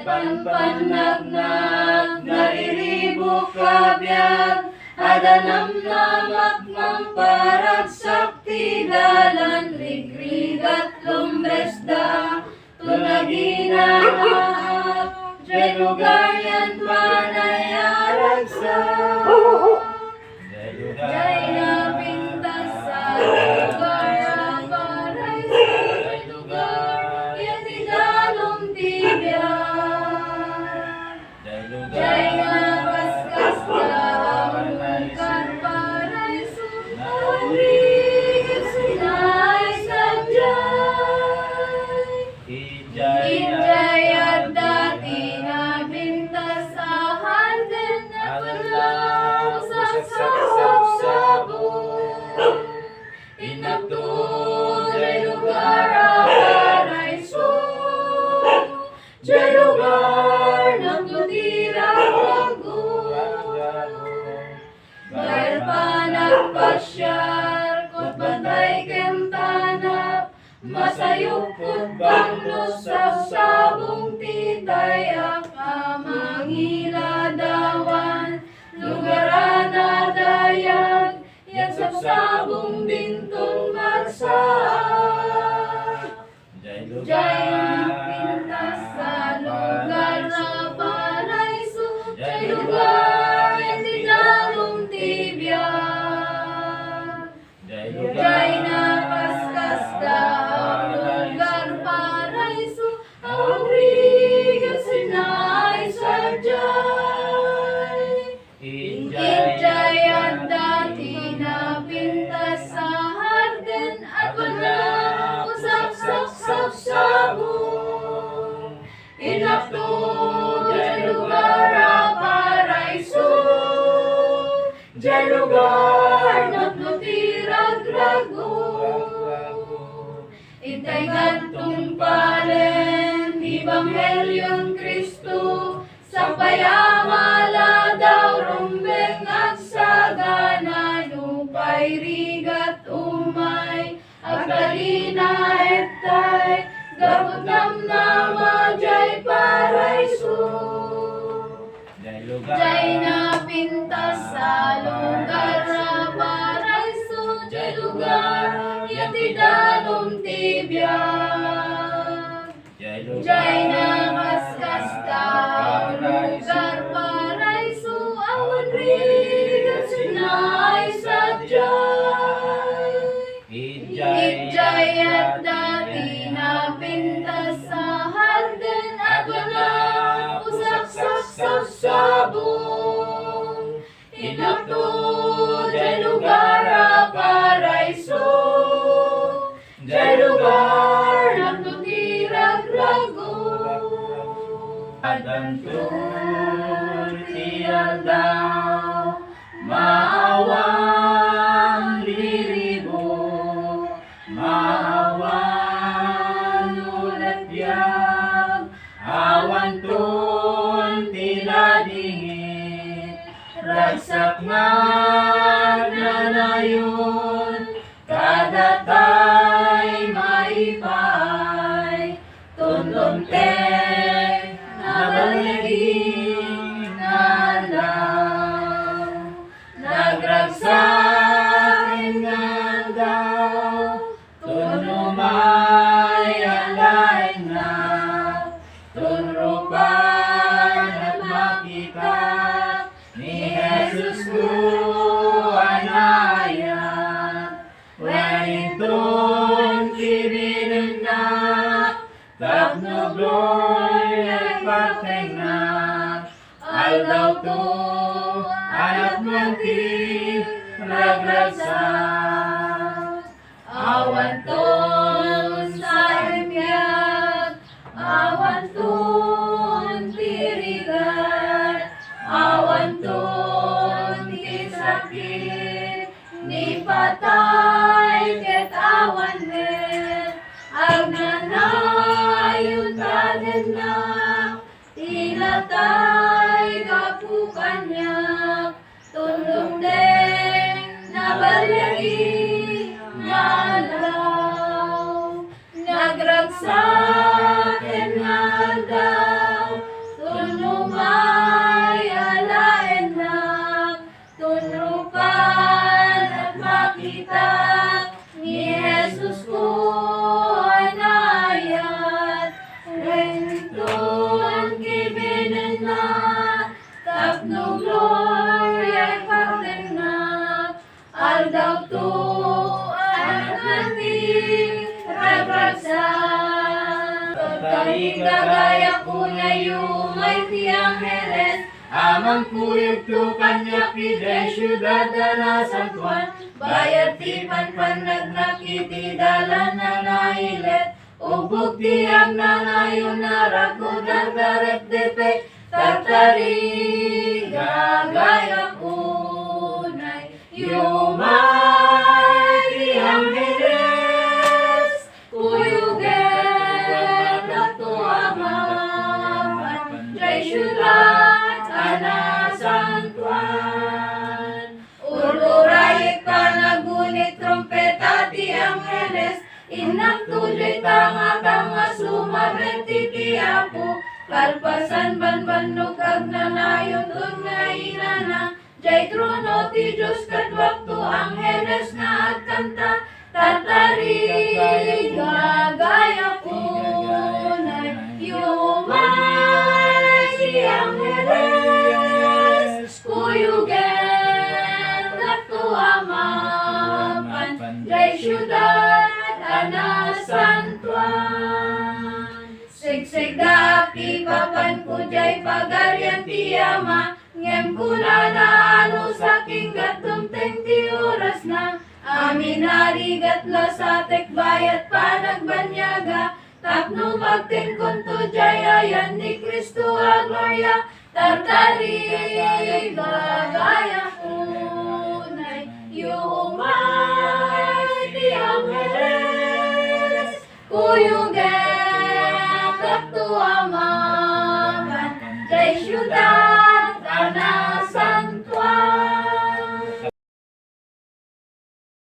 Panpanagnak, nariribok kabyan, adanamnamak mamparagsak tidalan, rigrigat lumbresda, tunaginanak, jay lugar yan panayaragsak. Jay napintas sa lugar ang paraiso, jay lugar yan tidalong tibyan. Jay napaskas ka ang lugar paraiso, Rodriguez Sinay sadyay. Ijay at dati na bintas sa handen na palaw sa sabsabon. Inakto jay lugar ang paraiso, jay lugar naglutirang lago. Dahil pa nagpasyar, kot bantay kentanap, masayupot banglos sa sabong titay ang amang iladawan. Lugaran na dayag, yan sa sabong dintong marsa. Jay pintas sa lugar na paraiso, jay lugar yan tidalong tibyan. Jay napaskas ka ang lugar paraiso, ang Rodriguez Sinay sadyay. Injay at dati na pintas sa harden at wala usap sabong. Inakto jay lugar ang paraiso, jay lugar naglutirag lago. Itay gantong palen, Ibanghelyong Kristo, sa payamala daw rumbeng at sagana, lupay rigat umay, agdalina etay, gabot namnama jay paraiso. Jay napintas sa lugar na paraiso, jay lugar yan tidalong tibyan. Jay nakaskas ka ang lugar paraiso, ang Rodriguez Sinay sadyay. Ijay at dati na pintas sa harden at wala usaksak sa sabong. Inakto jay lugar ang paraiso, jay lugar naglutirag lago. Adantun tiyal daw, maawang liribo, maawan ulat biyag, awan tun tila dingit, ragsak nga nanayon, kada tay maipay, tunlomteng nabaliging nalaw, nagragsakin nga daw, tunumay alay na, tunrupan at makita, ni Jesus ko anayan, wahintun kibinin na, tapno glory ay pateng na, aldaw to anak manti nagragsak. Awan ton sa imyag, awan ton tirigan, awan ton sakit, ni patay ket awan din, agnanayon taden na, tinatay kapukanyak, tundong deng nabalyagi ngalaw, nagragsaken nga daw. tuan kibinin na, tapno gloria pagtingnak, aldaw to anak natin ragragsak. Tataling gagaya ko na yung tiyang Heres, amang kuyog to kanya pide syudad na San Juan, bayat tipan nagnakiti dalan na nailet, ubog tiyang nanayon na ragudan darep depek, tartari gagaya unay yumay tiyang Heres, kuyugen dato amaman, jay syudad ana San Juan. Ururay ka nagunit trompeta tiyang Heres, inaktuloy tanga-tanga sumabenti tiyapo, kalpasan banbannog agnanayon dun nga inana, jay trono ti Diyos kadwakto ang Heres na at kanta, tatari gagaya punay, yumay siyang Heres, kuyugen dakto amaman, jay syudad ana San Juan. Sigsig dati papan ko jay pagaryan ti ama, ngem kuna na ano saking gatumteng ti oras na, amin narigatla sa tekbayat panagbanyaga, tapno magtingkon to jay ayan ni Kristo a gloria, tartari gagaya unay yumay tiyang Heres, kuyugen